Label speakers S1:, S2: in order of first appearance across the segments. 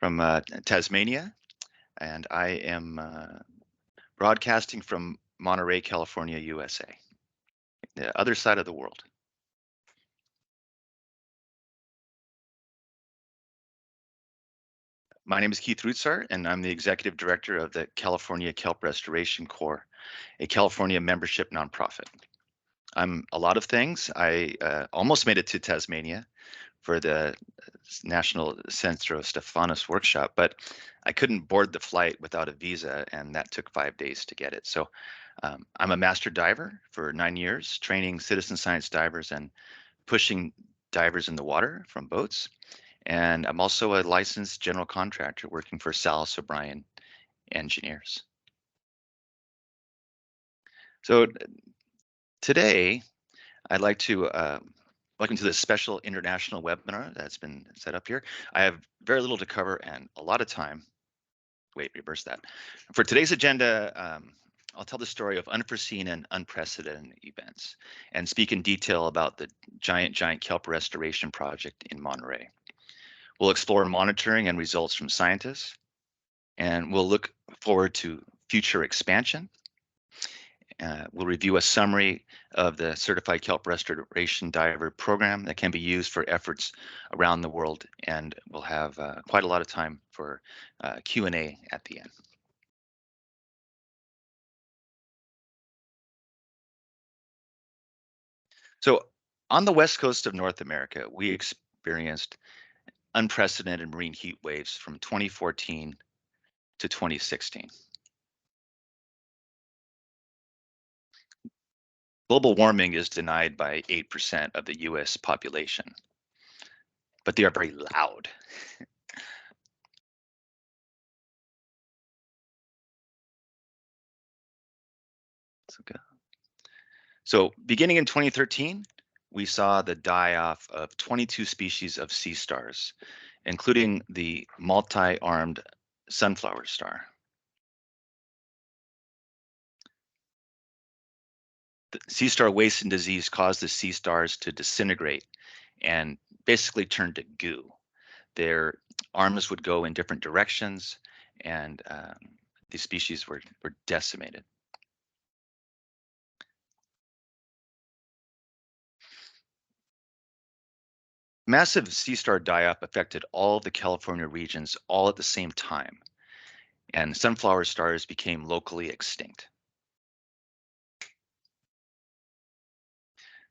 S1: from Tasmania, and I am broadcasting from Monterey, California, USA, the other side of the world. My name is Keith Rutzar, and I'm the Executive Director of the California Kelp Restoration Corps, a California membership nonprofit. I'm a lot of things. I almost made it to Tasmania for the National Centro Stephanos workshop, but I couldn't board the flight without a visa, and that took 5 days to get it. So I'm a master diver for 9 years, training citizen science divers and pushing divers in the water from boats. And I'm also a licensed general contractor working for Salis O'Brien Engineers. So today, I'd like to welcome to this special international webinar that's been set up here. I have very little to cover and a lot of time. Wait, reverse that. For today's agenda, I'll tell the story of unforeseen and unprecedented events and speak in detail about the giant kelp restoration project in Monterey. We'll explore monitoring and results from scientists, and we'll look forward to future expansion. We'll review a summary of the Certified Kelp Restoration Diver program that can be used for efforts around the world, and we'll have quite a lot of time for Q&A at the end. So on the west coast of North America, we experienced unprecedented marine heat waves from 2014 to 2016. Global warming is denied by 8% of the US population, but they are very loud. So beginning in 2013, we saw the die-off of 22 species of sea stars, including the multi-armed sunflower star. The sea star wasting disease caused the sea stars to disintegrate and basically turn to goo. Their arms would go in different directions, and these species were decimated. Massive sea star die-off affected all of the California regions all at the same time, and sunflower stars became locally extinct.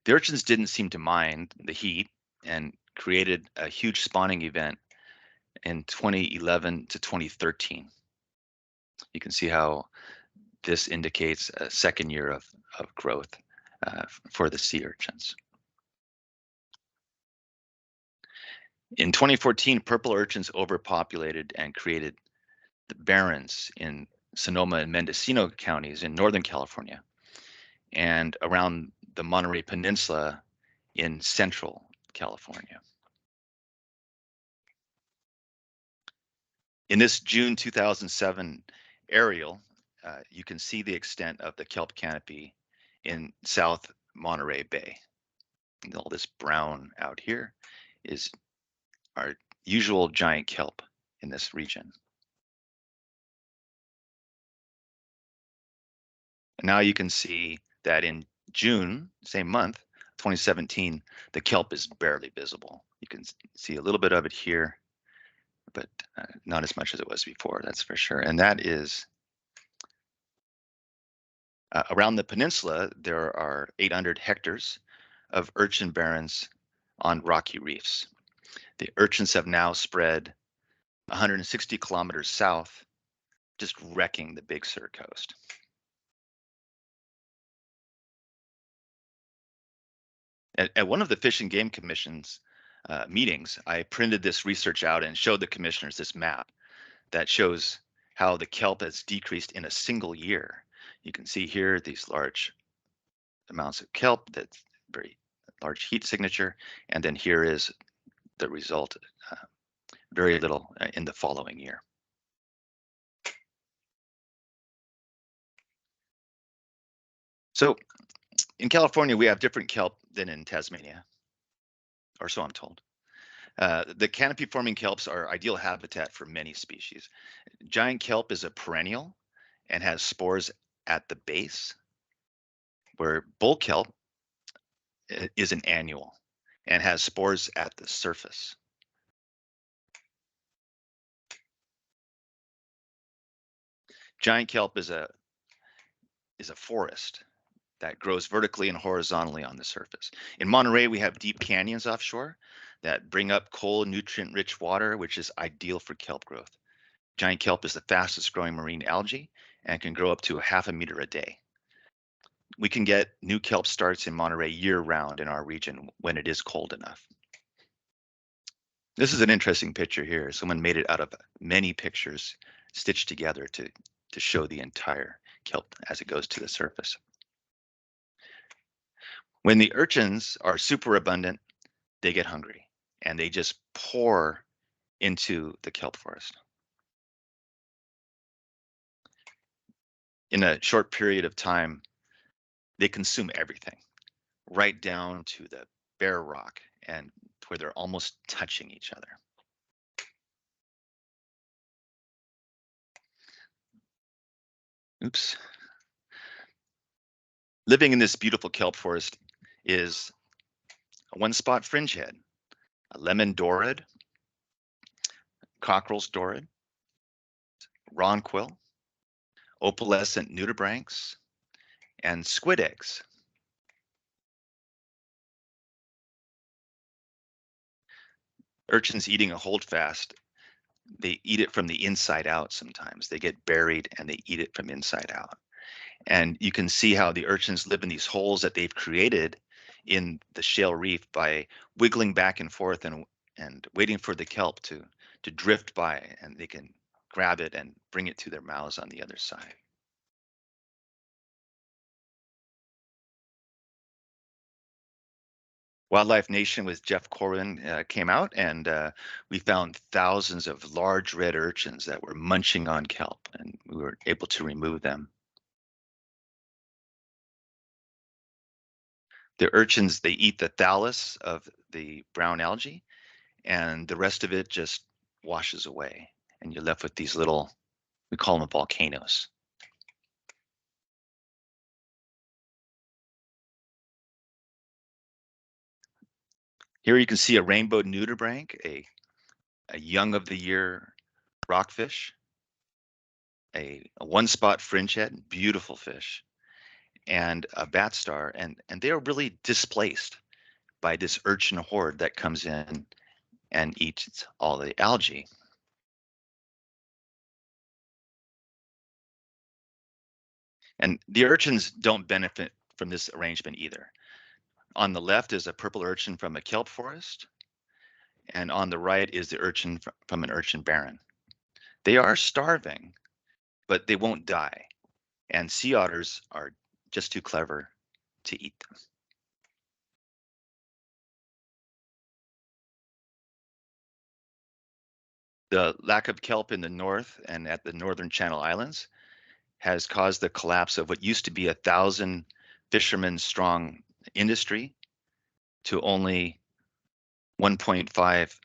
S1: The urchins didn't seem to mind the heat and created a huge spawning event in 2011 to 2013. You can see how this indicates a second year of growth for the sea urchins. In 2014, purple urchins overpopulated and created the barrens in Sonoma and Mendocino counties in Northern California and around the Monterey Peninsula in Central California. In this June 2007 aerial, you can see the extent of the kelp canopy in South Monterey Bay. And all this brown out here is our usual giant kelp in this region. And now you can see that in June, same month, 2017, the kelp is barely visible. You can see a little bit of it here, but not as much as it was before, that's for sure. And that is around the peninsula, there are 800 hectares of urchin barrens on rocky reefs. The urchins have now spread 160 kilometers south, just wrecking the Big Sur coast. At one of the Fish and Game Commission's meetings, I printed this research out and showed the commissioners this map that shows how the kelp has decreased in a single year. You can see here these large amounts of kelp, that's very large heat signature, and then here is the result, very little in the following year. So in California, we have different kelp than in Tasmania, or so I'm told. The canopy-forming kelps are ideal habitat for many species. Giant kelp is a perennial and has spores at the base, where bull kelp is an annual and has spores at the surface. Giant kelp is a forest that grows vertically and horizontally on the surface. In Monterey, we have deep canyons offshore that bring up cold, nutrient-rich water, which is ideal for kelp growth. Giant kelp is the fastest growing marine algae and can grow up to a half a meter a day. We can get new kelp starts in Monterey year round in our region when it is cold enough. This is an interesting picture here. Someone made it out of many pictures stitched together to show the entire kelp as it goes to the surface. When the urchins are super abundant, they get hungry and they just pour into the kelp forest. In a short period of time, they consume everything, right down to the bare rock and where they're almost touching each other. Oops. Living in this beautiful kelp forest is a one-spot fringehead, a lemon dorid, cockerel's dorid, ronquill, opalescent nudibranchs, and squid eggs. Urchins eating a holdfast, they eat it from the inside out sometimes. They get buried and they eat it from inside out. And you can see how the urchins live in these holes that they've created in the shale reef by wiggling back and forth and waiting for the kelp to drift by, and they can grab it and bring it to their mouths on the other side. Wildlife Nation with Jeff Corwin came out, and we found thousands of large red urchins that were munching on kelp, and we were able to remove them. The urchins, they eat the thallus of the brown algae, and the rest of it just washes away, and you're left with these little, we call them volcanoes. Here you can see a rainbow nudibranch, a young of the year rockfish, a one-spot fringehead, beautiful fish, and a bat star, and they are really displaced by this urchin horde that comes in and eats all the algae. And the urchins don't benefit from this arrangement either. On the left is a purple urchin from a kelp forest, and on the right is the urchin from an urchin barren. They are starving, but they won't die, and sea otters are just too clever to eat them. The lack of kelp in the north and at the northern Channel Islands has caused the collapse of what used to be 1,000 fishermen strong industry to only 1.5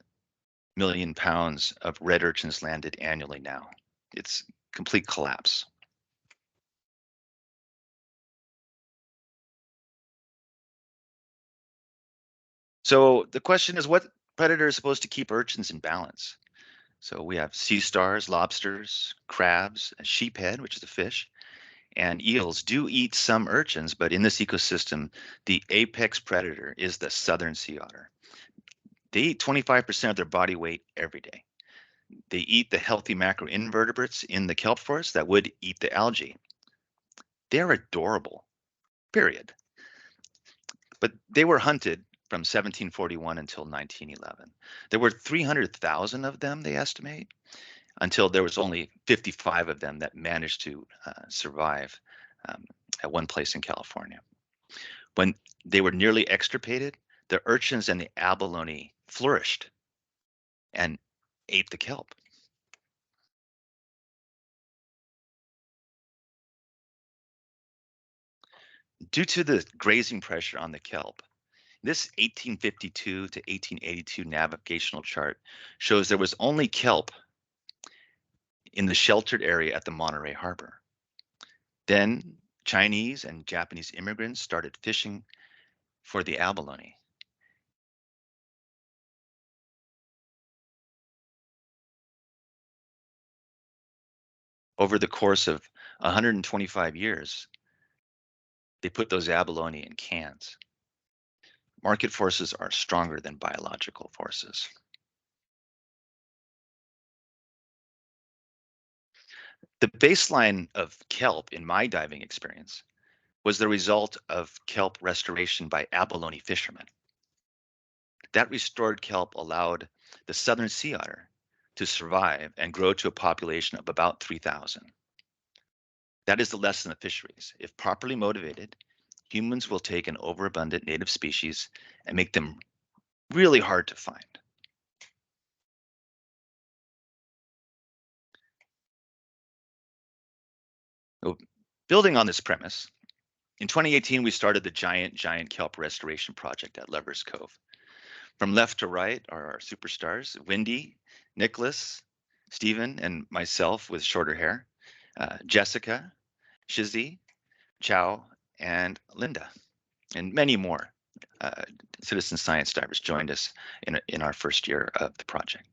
S1: million pounds of red urchins landed annually now. It's complete collapse. So the question is, what predator is supposed to keep urchins in balance? So we have sea stars, lobsters, crabs, a sheephead, which is a fish, and eels do eat some urchins, but in this ecosystem, the apex predator is the southern sea otter. They eat 25% of their body weight every day. They eat the healthy macroinvertebrates in the kelp forest that would eat the algae. They're adorable, period. But they were hunted from 1741 until 1911. There were 300,000 of them, they estimate, until there was only 55 of them that managed to survive um, at one place in California. When they were nearly extirpated, the urchins and the abalone flourished and ate the kelp. Due to the grazing pressure on the kelp, This 1852 to 1882 navigational chart shows there was only kelp in the sheltered area at the Monterey Harbor. Then Chinese and Japanese immigrants started fishing for the abalone. Over the course of 125 years, they put those abalone in cans. Market forces are stronger than biological forces. The baseline of kelp in my diving experience was the result of kelp restoration by abalone fishermen. That restored kelp allowed the southern sea otter to survive and grow to a population of about 3,000. That is the lesson of fisheries. If properly motivated, humans will take an overabundant native species and make them really hard to find. So, building on this premise, in 2018, we started the giant kelp restoration project at Lovers Cove. From left to right are our superstars, Wendy, Nicholas, Stephen, and myself with shorter hair, Jessica, Shizzy, Chow, and Linda, and many more citizen science divers joined us in our first year of the project.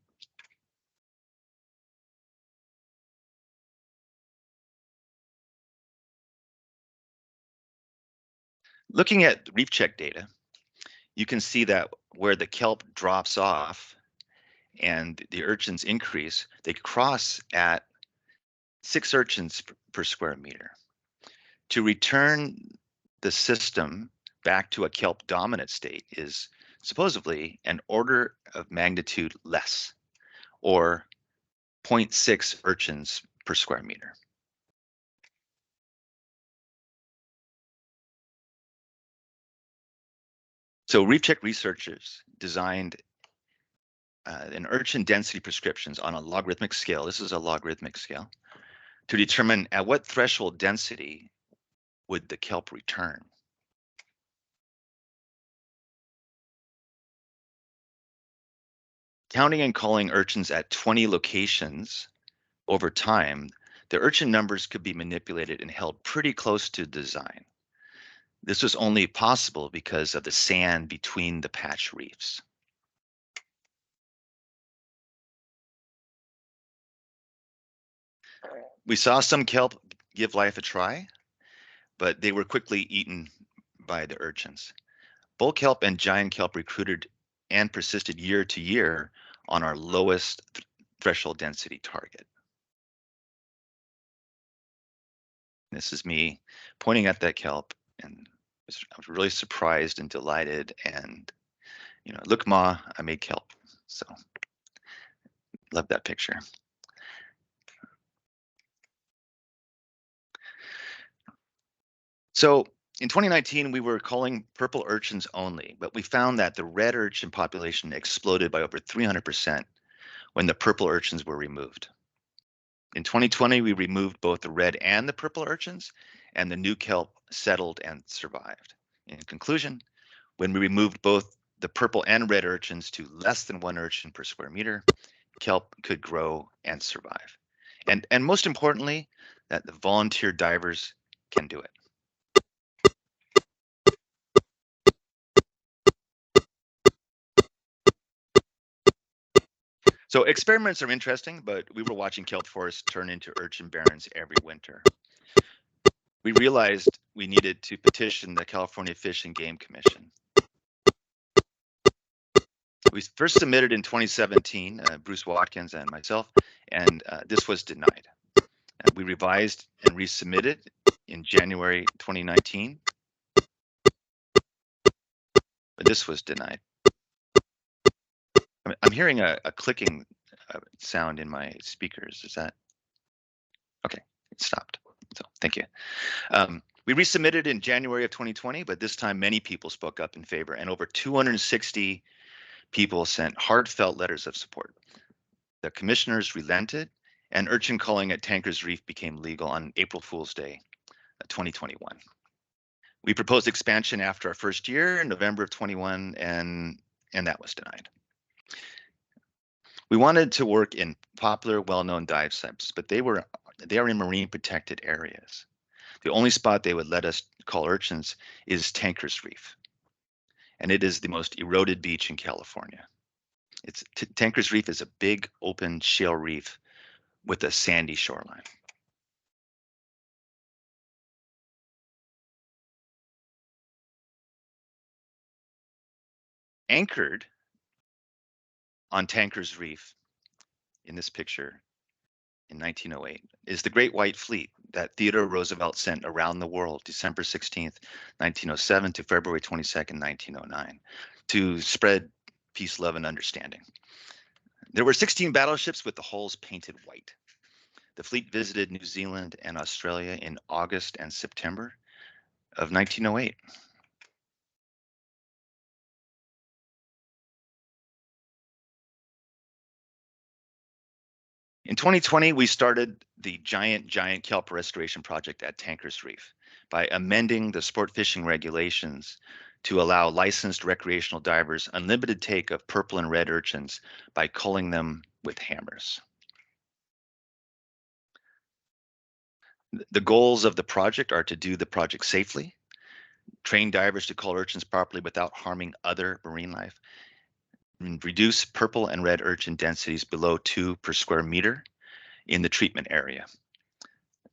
S1: Looking at reef check data, you can see that where the kelp drops off and the urchins increase, they cross at 6 urchins per square meter. To return the system back to a kelp dominant state is supposedly an order of magnitude less, or 0.6 urchins per square meter. So Reef Check researchers designed an urchin density prescriptions on a logarithmic scale. This is a logarithmic scale to determine at what threshold density would the kelp return. Counting and calling urchins at 20 locations over time, the urchin numbers could be manipulated and held pretty close to design. This was only possible because of the sand between the patch reefs. We saw some kelp give life a try, but they were quickly eaten by the urchins. Bull kelp and giant kelp recruited and persisted year to year on our lowest threshold density target. This is me pointing at that kelp, and I was really surprised and delighted. And look, Ma, I made kelp. So love that picture. So in 2019, we were culling purple urchins only, but we found that the red urchin population exploded by over 300% when the purple urchins were removed. In 2020, we removed both the red and the purple urchins, and the new kelp settled and survived. In conclusion, when we removed both the purple and red urchins to less than 1 urchin per square meter, kelp could grow and survive. And most importantly, that the volunteer divers can do it. So experiments are interesting, but we were watching kelp forests turn into urchin barrens every winter. We realized we needed to petition the California Fish and Game Commission. We first submitted in 2017, Bruce Watkins and myself, and this was denied. We revised and resubmitted in January 2019, but this was denied. I'm hearing a clicking sound in my speakers. Is that okay? It stopped. So thank you. We resubmitted in January of 2020, but this time many people spoke up in favor, and over 260 people sent heartfelt letters of support. The commissioners relented, and urchin culling at Tankers Reef became legal on April Fool's Day, 2021. We proposed expansion after our first year in November of 21, and that was denied. We wanted to work in popular, well-known dive sites, but they are in marine protected areas. The only spot they would let us call Urchins is Tankers Reef, and it is the most eroded beach in California. Tankers Reef is a big open shale reef with a sandy shoreline. Anchored on Tankers Reef in this picture in 1908 is the Great White Fleet that Theodore Roosevelt sent around the world December 16th, 1907 to February 22nd, 1909 to spread peace, love, and understanding. There were 16 battleships with the hulls painted white. The fleet visited New Zealand and Australia in August and September of 1908. In 2020, we started the giant kelp restoration project at Tankers Reef by amending the sport fishing regulations to allow licensed recreational divers unlimited take of purple and red urchins by culling them with hammers. The goals of the project are to do the project safely, train divers to cull urchins properly without harming other marine life, and reduce purple and red urchin densities below 2 per square meter in the treatment area.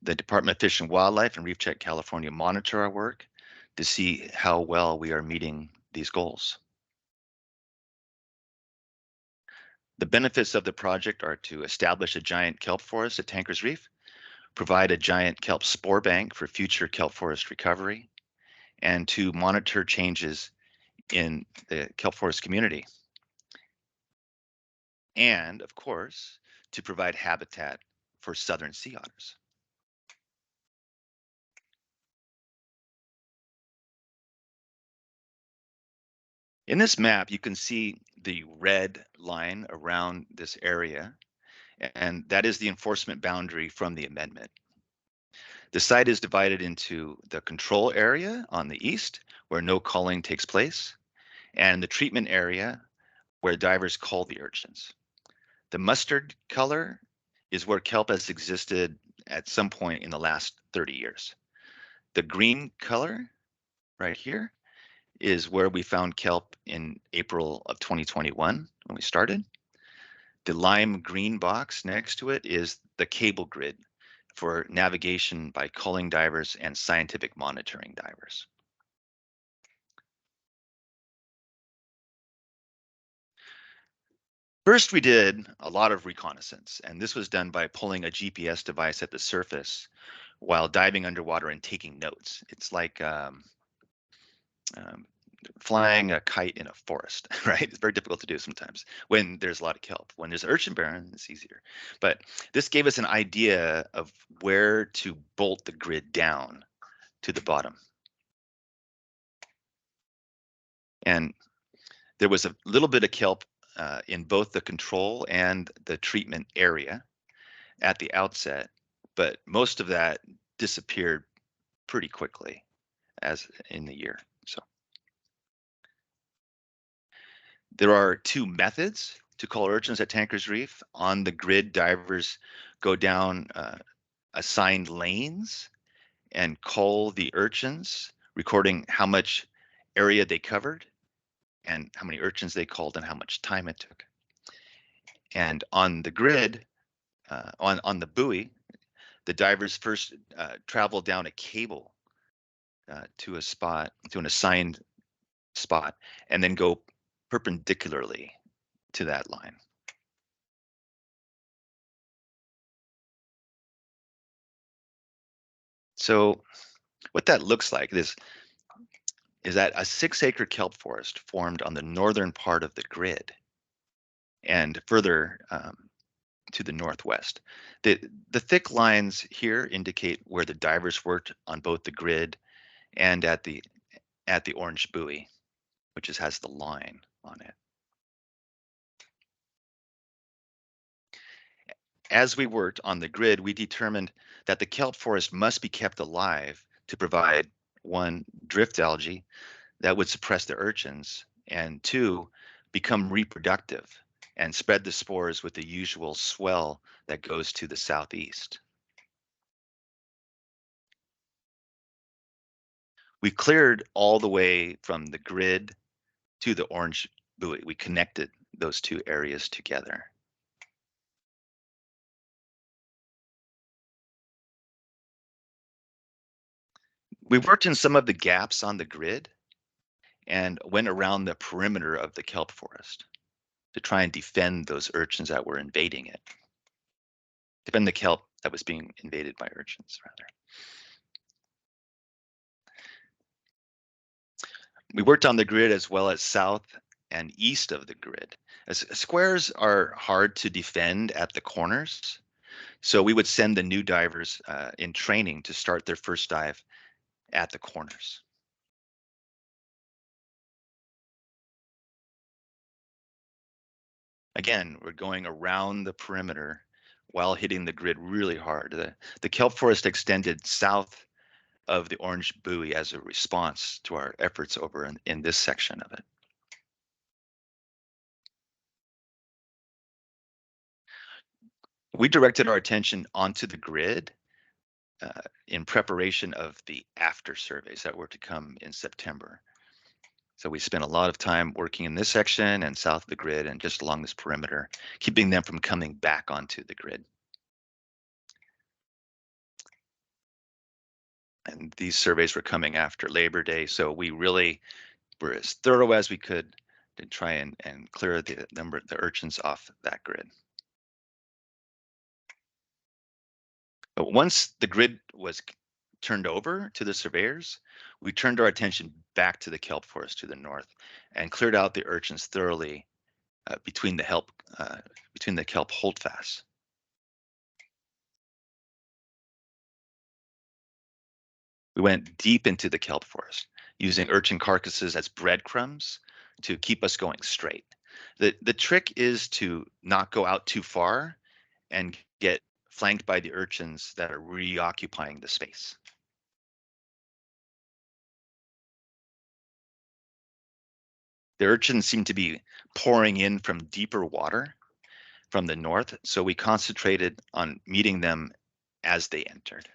S1: The Department of Fish and Wildlife and Reef Check California monitor our work to see how well we are meeting these goals. The benefits of the project are to establish a giant kelp forest at Tankers Reef, provide a giant kelp spore bank for future kelp forest recovery, and to monitor changes in the kelp forest community. And of course, to provide habitat for southern sea otters. In this map, you can see the red line around this area, and that is the enforcement boundary from the amendment. The site is divided into the control area on the east, where no culling takes place, and the treatment area where divers cull the urchins. The mustard color is where kelp has existed at some point in the last 30 years. The green color right here is where we found kelp in April of 2021 when we started. The lime green box next to it is the cable grid for navigation by culling divers and scientific monitoring divers. First, we did a lot of reconnaissance, and this was done by pulling a GPS device at the surface while diving underwater and taking notes. It's like um, flying a kite in a forest, right? It's very difficult to do sometimes when there's a lot of kelp. When there's urchin barren, it's easier. But this gave us an idea of where to bolt the grid down to the bottom. And there was a little bit of kelp in both the control and the treatment area at the outset, but most of that disappeared pretty quickly as in the year. So there are two methods to cull urchins at Tankers Reef. On the grid, divers go down assigned lanes and cull the urchins, recording how much area they covered and how many urchins they culled and how much time it took. And on the grid, on the buoy, the divers first travel down a cable to a spot, to an assigned spot, and then go perpendicularly to that line. So what that looks like is that a 6-acre kelp forest formed on the northern part of the grid and further to the northwest. The thick lines here indicate where the divers worked on both the grid and at the orange buoy, which has the line on it. As we worked on the grid, we determined that the kelp forest must be kept alive to provide one, drift algae that would suppress the urchins, and two, become reproductive and spread the spores with the usual swell that goes to the southeast. We cleared all the way from the grid to the orange buoy. We connected those two areas together. We worked in some of the gaps on the grid and went around the perimeter of the kelp forest to try and defend those urchins that were invading it. Defend the kelp that was being invaded by urchins, rather. We worked on the grid as well as south and east of the grid. As squares are hard to defend at the corners, so we would send the new divers in training to start their first dive at the corners. Again, we're going around the perimeter while hitting the grid really hard. The kelp forest extended south of the orange buoy as a response to our efforts over in this section of it. We directed our attention onto the grid in preparation of the after surveys that were to come in September. So we spent a lot of time working in this section and south of the grid and just along this perimeter, keeping them from coming back onto the grid. And these surveys were coming after Labor Day, so we really were as thorough as we could to try and clear the urchins off that grid. But once the grid was turned over to the surveyors, we turned our attention back to the kelp forest to the north and cleared out the urchins thoroughly between the kelp holdfasts. We went deep into the kelp forest, using urchin carcasses as breadcrumbs to keep us going straight. The trick is to not go out too far and get flanked by the urchins that are reoccupying the space. The urchins seem to be pouring in from deeper water from the north, so we concentrated on meeting them as they entered.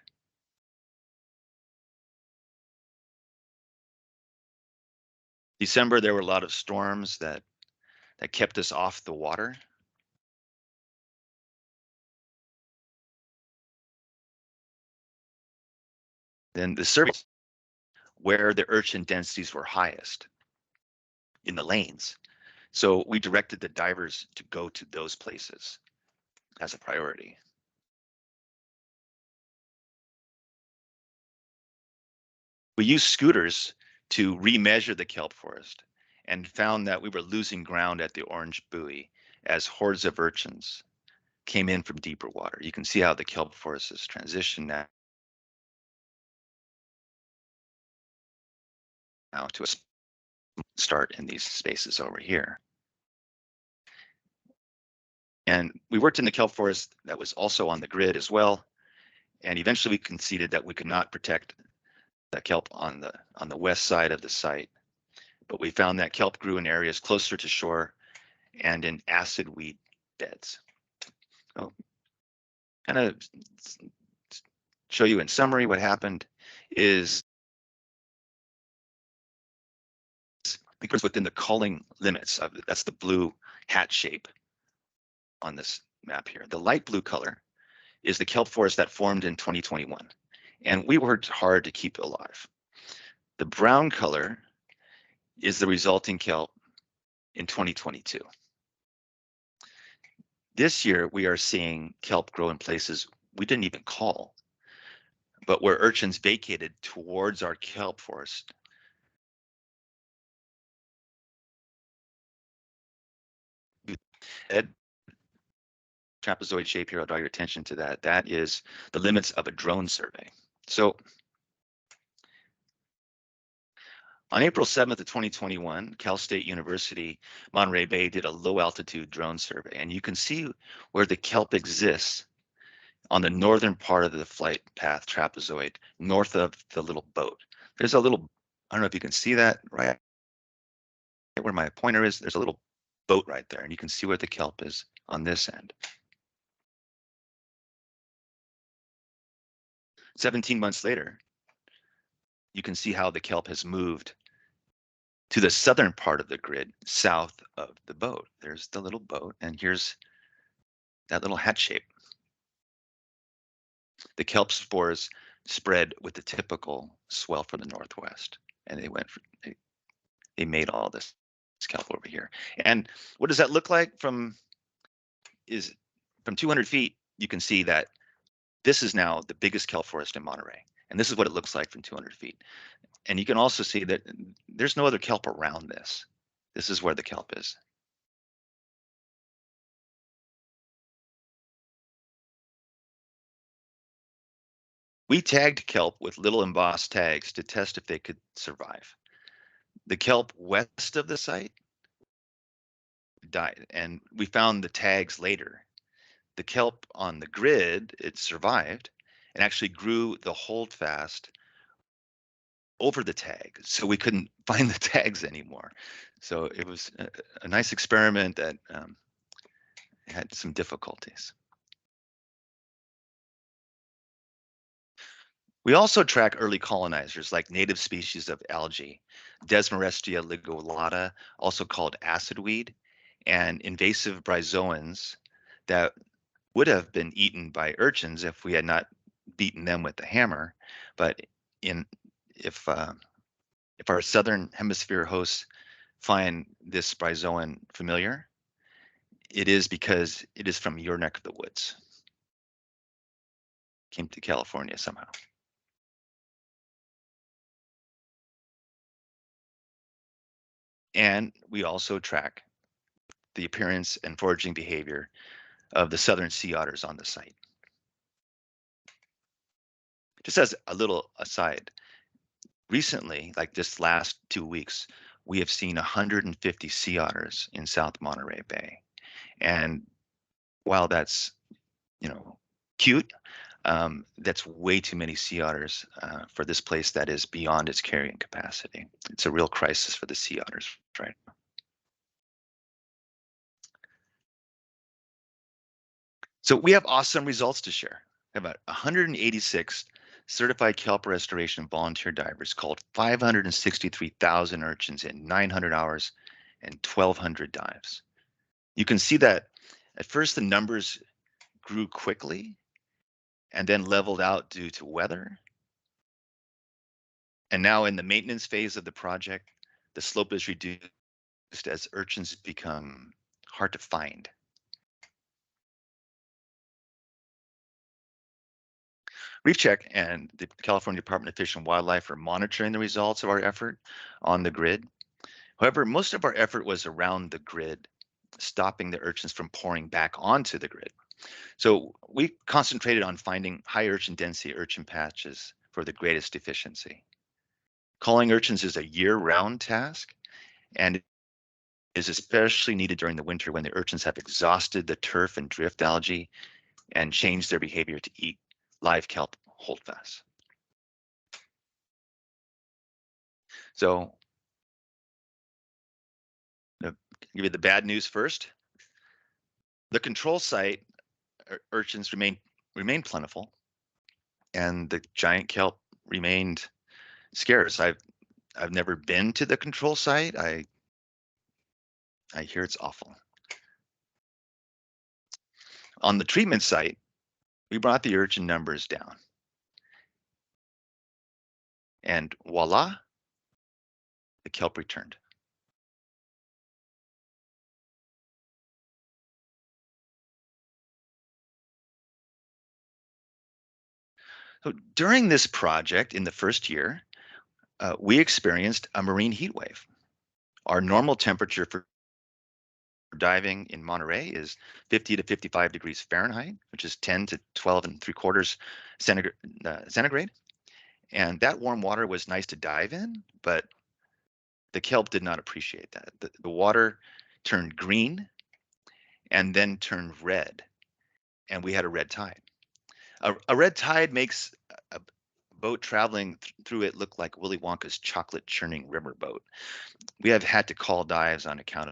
S1: December, there were a lot of storms that kept us off the water. Then the surface where the urchin densities were highest in the lanes. So we directed the divers to go to those places as a priority. We used scooters to remeasure the kelp forest and found that we were losing ground at the orange buoy as hordes of urchins came in from deeper water. You can see how the kelp forest has transitioned now to a start in these spaces over here. And we worked in the kelp forest that was also on the grid as well. And eventually we conceded that we could not protect the kelp on the west side of the site. But we found that kelp grew in areas closer to shore and in acid weed beds. So kind of show you in summary what happened is because within the culling limits of that's the blue hat shape on this map here. The light blue color is the kelp forest that formed in 2021, and we worked hard to keep it alive. The brown color is the resulting kelp in 2022. This year, we are seeing kelp grow in places we didn't even call, but where urchins vacated towards our kelp forest. That trapezoid shape here, I'll draw your attention to that. That is the limits of a drone survey. So on April 7th of 2021, Cal State University, Monterey Bay did a low altitude drone survey, and you can see where the kelp exists on the northern part of the flight path trapezoid, north of the little boat. There's a little, I don't know if you can see that right where my pointer is. There's a little boat right there, and you can see where the kelp is on this end. 17 months later, you can see how the kelp has moved to the southern part of the grid, south of the boat. There's the little boat, and here's that little hat shape. The kelp spores spread with the typical swell from the northwest, and they made all this kelp over here. And what does that look like is from 200 feet? You can see that this is now the biggest kelp forest in Monterey, and this is what it looks like from 200 feet. And you can also see that there's no other kelp around this. This is where the kelp is. We tagged kelp with little embossed tags to test if they could survive. The kelp west of the site died, and we found the tags later. The kelp on the grid, it survived and actually grew the holdfast over the tag, so we couldn't find the tags anymore. So it was a nice experiment that had some difficulties. We also track early colonizers like native species of algae, Desmorestia ligulata, also called acidweed, and invasive bryozoans that would have been eaten by urchins if we had not beaten them with the hammer. But in if our southern hemisphere hosts find this bryozoan familiar, it is because it is from your neck of the woods. Came to California somehow. And we also track the appearance and foraging behavior of the southern sea otters on the site. Just as a little aside, recently, like this last 2 weeks, we have seen 150 sea otters in South Monterey Bay. And while that's, cute, that's way too many sea otters for this place that is beyond its carrying capacity. It's a real crisis for the sea otters right now. So we have awesome results to share. We have about 186 certified kelp restoration volunteer divers called 563,000 urchins in 900 hours and 1,200 dives. You can see that at first the numbers grew quickly and then leveled out due to weather. And now in the maintenance phase of the project, the slope is reduced as urchins become hard to find. Reef Check and the California Department of Fish and Wildlife are monitoring the results of our effort on the grid. However, most of our effort was around the grid, stopping the urchins from pouring back onto the grid. So we concentrated on finding high urchin density urchin patches for the greatest efficiency. Calling urchins is a year-round task and is especially needed during the winter when the urchins have exhausted the turf and drift algae and changed their behavior to eat live kelp holdfast. So to give you the bad news first, the control site urchins remained plentiful, and the giant kelp remained scarce. I've never been to the control site. I hear it's awful. On the treatment site, we brought the urchin numbers down, and voila, the kelp returned. So during this project in the first year, we experienced a marine heat wave. Our normal temperature for diving in Monterey is 50 to 55 degrees Fahrenheit, which is 10 to 12 and 3/4 centigrade. And that warm water was nice to dive in, but the kelp did not appreciate that. The water turned green and then turned red, and we had a red tide. A red tide makes boat traveling through it looked like Willy Wonka's chocolate churning river boat. We have had to call dives on account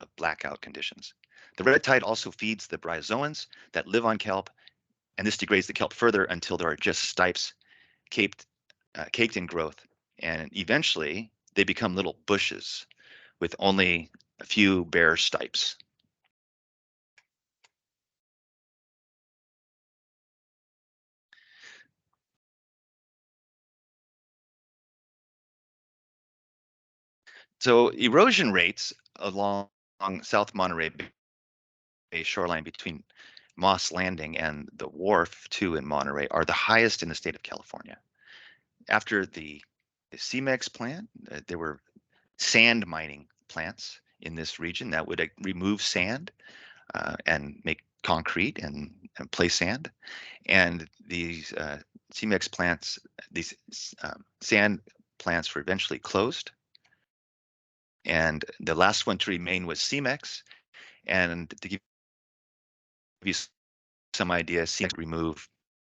S1: of blackout conditions. The red tide also feeds the bryozoans that live on kelp, and this degrades the kelp further until there are just stipes caked in growth. And eventually, they become little bushes with only a few bare stipes. So erosion rates along South Monterey Bay shoreline between Moss Landing and the wharf too in Monterey are the highest in the state of California. After the CEMEX plant, there were sand mining plants in this region that would remove sand and make concrete and place sand. And these CEMEX plants, these sand plants were eventually closed. And the last one to remain was CEMEX. And to give you some idea, CEMEX removed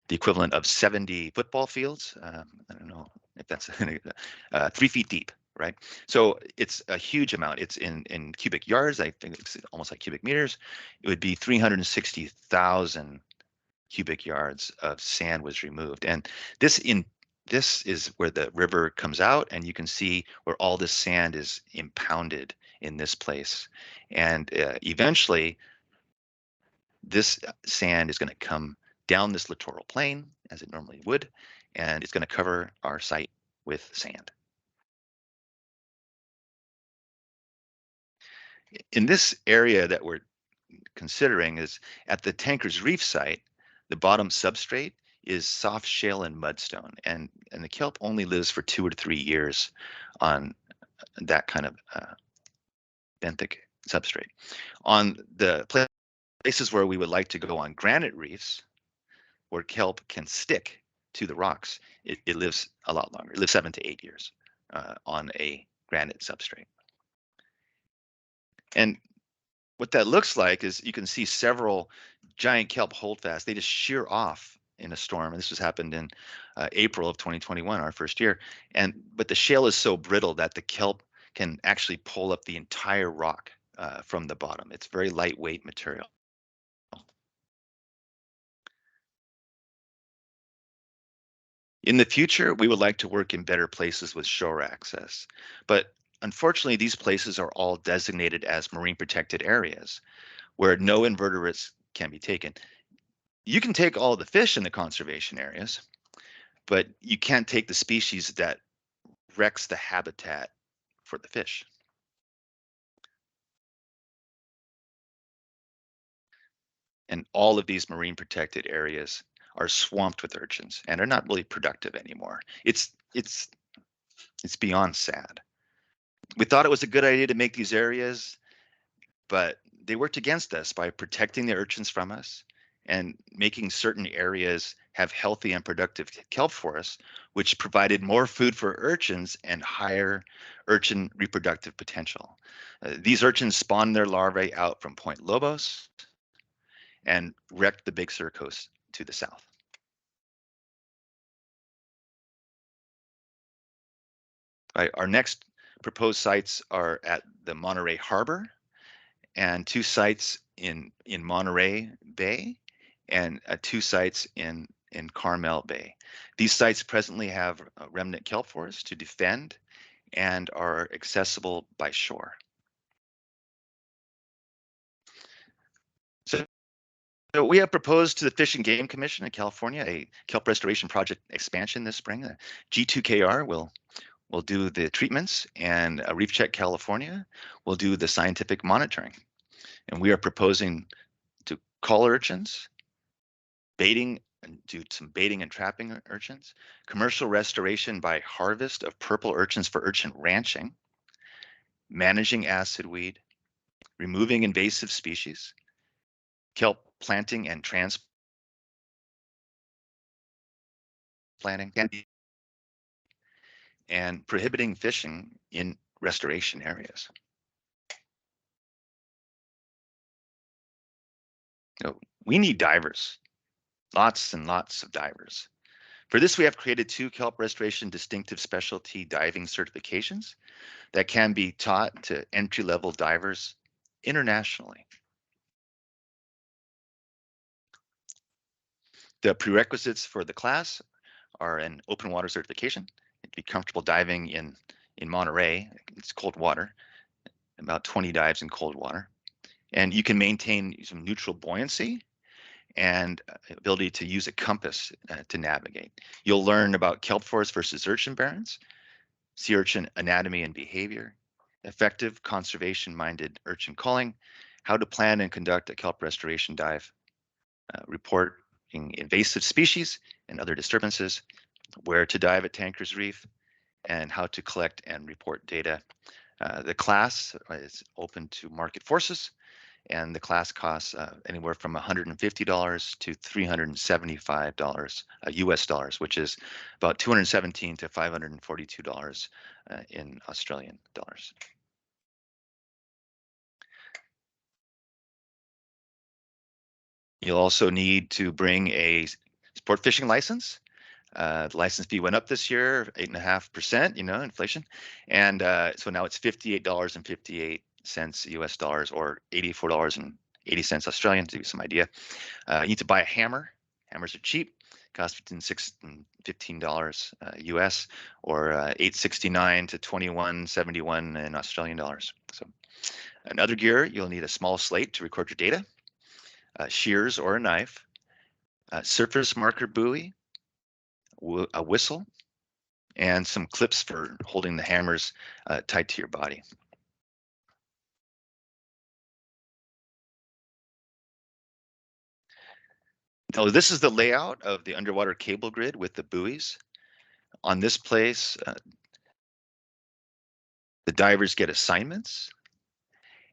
S1: the equivalent of 70 football fields. I don't know if that's 3 feet deep, right? So it's a huge amount. It's in cubic yards. I think it's almost like cubic meters. It would be 360,000 cubic yards of sand was removed. And this is where the river comes out, and you can see where all this sand is impounded in this place. And eventually, this sand is going to come down this littoral plain as it normally would, and it's going to cover our site with sand. In this area that we're considering is at the Tankers Reef site, the bottom substrate is soft shale and mudstone, and the kelp only lives for 2 or 3 years on that kind of benthic substrate. On the places where we would like to go on granite reefs, where kelp can stick to the rocks, it lives a lot longer. It lives 7 to 8 years on a granite substrate. And what that looks like is you can see several giant kelp holdfasts. They just shear off in a storm. And this has happened in April of 2021, our first year. But the shale is so brittle that the kelp can actually pull up the entire rock from the bottom. It's very lightweight material. In the future, we would like to work in better places with shore access. But unfortunately, these places are all designated as marine protected areas where no invertebrates can be taken. You can take all the fish in the conservation areas, but you can't take the species that wrecks the habitat for the fish. And all of these marine protected areas are swamped with urchins and are not really productive anymore. It's beyond sad. We thought it was a good idea to make these areas, but they worked against us by protecting the urchins from us and making certain areas have healthy and productive kelp forests, which provided more food for urchins and higher urchin reproductive potential. These urchins spawned their larvae out from Point Lobos and wrecked the Big Sur coast to the south. Right, our next proposed sites are at the Monterey Harbor and 2 sites in Monterey Bay and 2 sites in Carmel Bay. These sites presently have a remnant kelp forests to defend and are accessible by shore. So, so we have proposed to the Fish and Game Commission in California a kelp restoration project expansion this spring. G2KR will do the treatments, and Reef Check California will do the scientific monitoring. And we are proposing to call urchins, baiting and do some baiting and trapping urchins, commercial restoration by harvest of purple urchins for urchin ranching, managing acid weed, removing invasive species, kelp planting and transplanting, and prohibiting fishing in restoration areas. So we need divers, lots and lots of divers. For this, we have created 2 kelp restoration distinctive specialty diving certifications that can be taught to entry-level divers internationally. The prerequisites for the class are an open water certification. To be comfortable diving in Monterey, it's cold water, about 20 dives in cold water. And you can maintain some neutral buoyancy and ability to use a compass to navigate. You'll learn about kelp forests versus urchin barrens, sea urchin anatomy and behavior, effective conservation-minded urchin culling, how to plan and conduct a kelp restoration dive, reporting invasive species and other disturbances, where to dive at Tankers Reef, and how to collect and report data. The class is open to market forces, and the class costs anywhere from $150 to $375 US dollars, which is about $217 to $542 in Australian dollars. You'll also need to bring a sport fishing license. The license fee went up this year, 8.5%, inflation. And so now it's $58.58 US dollars, or $84.80 Australian, to give you some idea. You need to buy a hammer. Hammers are cheap, cost between $6 and $15 US, or $8.69 to $21.71 in Australian dollars. So another gear, you'll need a small slate to record your data, shears or a knife, surface marker buoy, a whistle, and some clips for holding the hammers tight to your body. Now, this is the layout of the underwater cable grid with the buoys. On this place, the divers get assignments,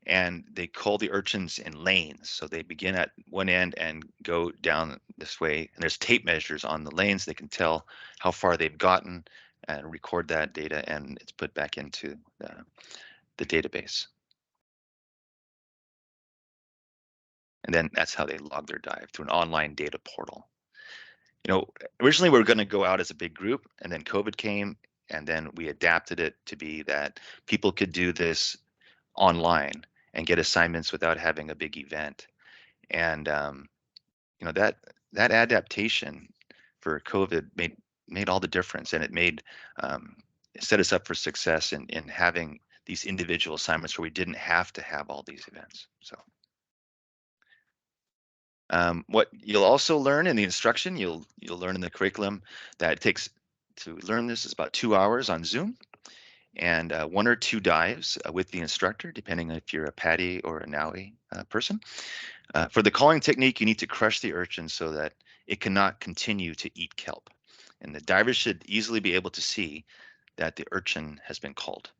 S1: and they call the urchins in lanes. So they begin at one end and go down this way. And there's tape measures on the lanes. They can tell how far they've gotten and record that data, and it's put back into the database. And then that's how they log their dive, through an online data portal. Originally we were going to go out as a big group, and then COVID came, and then we adapted it to be that people could do this online and get assignments without having a big event. And that adaptation for COVID made all the difference, and it set us up for success in having these individual assignments where we didn't have to have all these events. So what you'll also learn in the instruction, you'll learn in the curriculum that it takes to learn this is about 2 hours on Zoom, and 1 or 2 dives with the instructor, depending on if you're a PADI or a NAUI person. For the calling technique, you need to crush the urchin so that it cannot continue to eat kelp. And the divers should easily be able to see that the urchin has been called.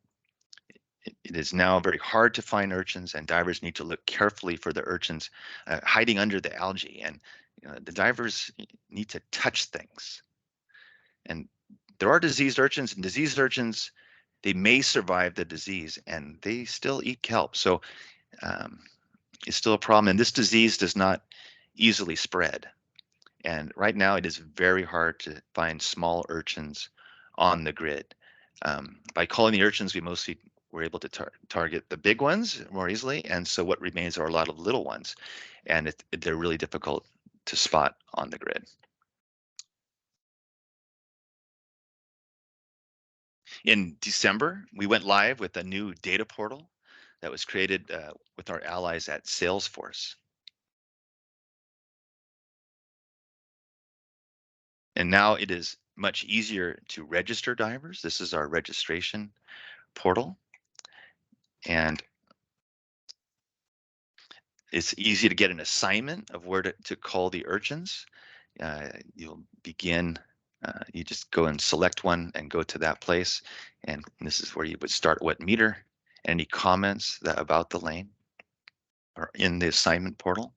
S1: It is now very hard to find urchins, and divers need to look carefully for the urchins hiding under the algae. And the divers need to touch things. And there are diseased urchins, and diseased urchins, they may survive the disease, and they still eat kelp. So it's still a problem. And this disease does not easily spread. And right now, it is very hard to find small urchins on the grid. By calling the urchins, we mostly were able to target the big ones more easily. And so what remains are a lot of little ones, and they're really difficult to spot on the grid. In December, we went live with a new data portal that was created with our allies at Salesforce. And now it is much easier to register divers. This is our registration portal. And it's easy to get an assignment of where to call the urchins. You'll begin, you just go and select one and go to that place. And this is where you would start what meter. Any comments about the lane are in the assignment portal.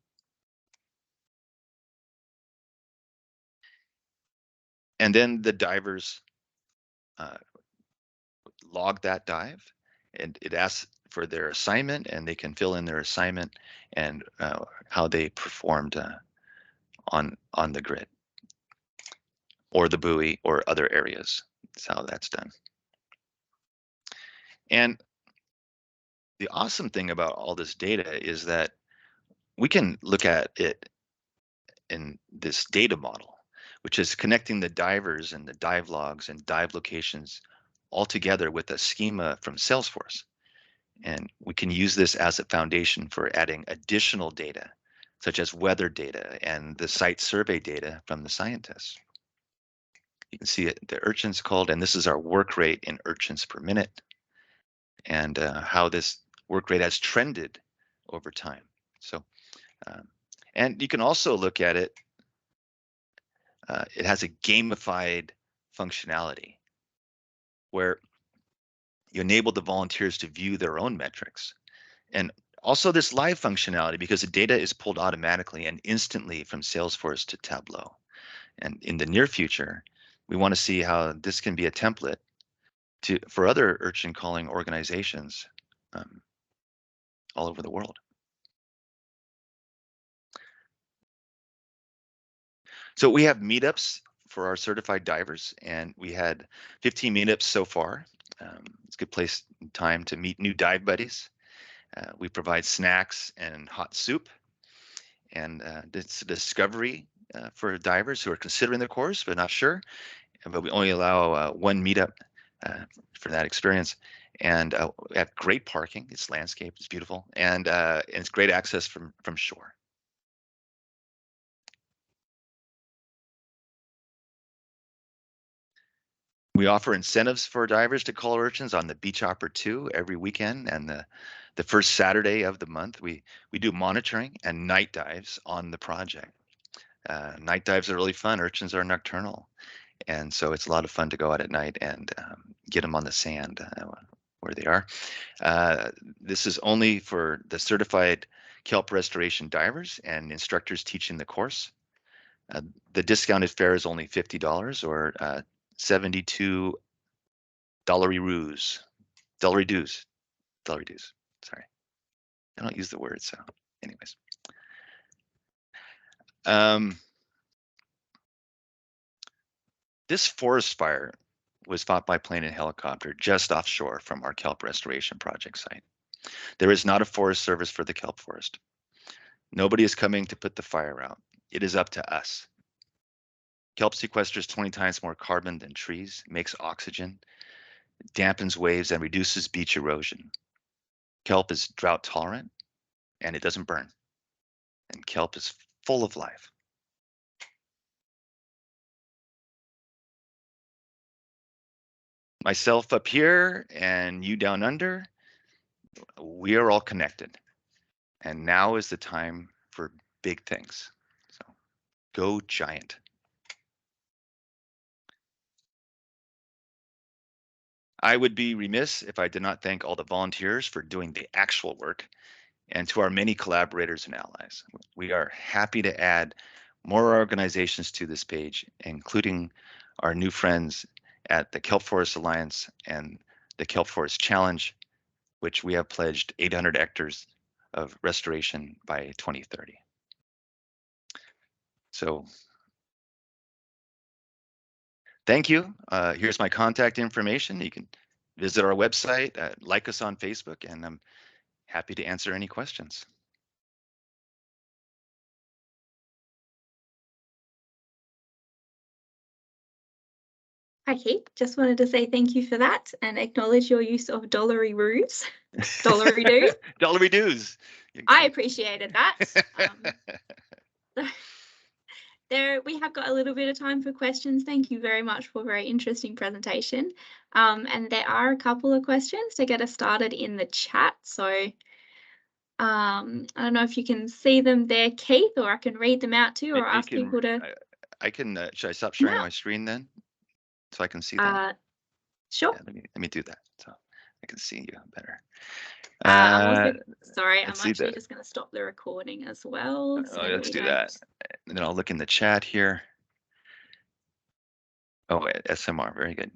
S1: And then the divers log that dive, and it asks for their assignment, and they can fill in their assignment and how they performed on the grid. or the buoy or other areas. That's how that's done. And the awesome thing about all this data is that we can look at it in this data model, which is connecting the divers and the dive logs and dive locations all together with a schema from Salesforce. And we can use this as a foundation for adding additional data, such as weather data and the site survey data from the scientists. You can see it, the Urchin's called, and this is our work rate in Urchins per minute, and how this work rate has trended over time. So, and you can also look at it. It has a gamified functionality where you enable the volunteers to view their own metrics. And also this live functionality, because the data is pulled automatically and instantly from Salesforce to Tableau. And in the near future, we want to see how this can be a template for other urchin calling organizations all over the world. So we have meetups for our certified divers, and we had 15 meetups so far. It's a good place and time to meet new dive buddies. We provide snacks and hot soup, and it's a discovery for divers who are considering the course but not sure. But we only allow one meetup for that experience. And we have great parking. It's landscape. It's beautiful, and it's great access from shore. We offer incentives for divers to call urchins on the Beach Hopper 2 every weekend, and the first Saturday of the month we do monitoring and night dives on the project. Night dives are really fun. Urchins are nocturnal, and so it's a lot of fun to go out at night and get them on the sand where they are. This is only for the certified kelp restoration divers and instructors teaching the course. The discounted fare is only $50 or 72 dollary dues. Sorry, I don't use the word. So, anyways, this forest fire was fought by plane and helicopter just offshore from our kelp restoration project site. There is not a forest service for the kelp forest. Nobody is coming to put the fire out. It is up to us. Kelp sequesters 20 times more carbon than trees, makes oxygen, dampens waves, and reduces beach erosion. Kelp is drought tolerant, and it doesn't burn. And kelp is full of life. Myself up here and you down under, we are all connected. And now is the time for big things. So go giant. I would be remiss if I did not thank all the volunteers for doing the actual work, and to our many collaborators and allies. We are happy to add more organizations to this page, including our new friends at the Kelp Forest Alliance and the Kelp Forest Challenge, which we have pledged 800 hectares of restoration by 2030. So thank you. Here's my contact information. You can visit our website, like us on Facebook, and I'm happy to answer any questions.
S2: Hi, Keith. Just wanted to say thank you for that and acknowledge your use of dollary-roos. Dollary-doos.
S1: Dollary-doos.
S2: I appreciated that. There, we have got a little bit of time for questions. Thank you very much for a very interesting presentation. And there are a couple of questions to get us started in the chat. So I don't know if you can see them there, Keith, or I can read them out too, or ask people to.
S1: I can. Should I stop sharing my screen then, so I can see them?
S2: Sure.
S1: Yeah, let me do that so I can see you better.
S2: I'm also sorry. I'm actually just going to stop the recording as well. So
S1: let's do that, and then I'll look in the chat here. Oh, SMR, very good.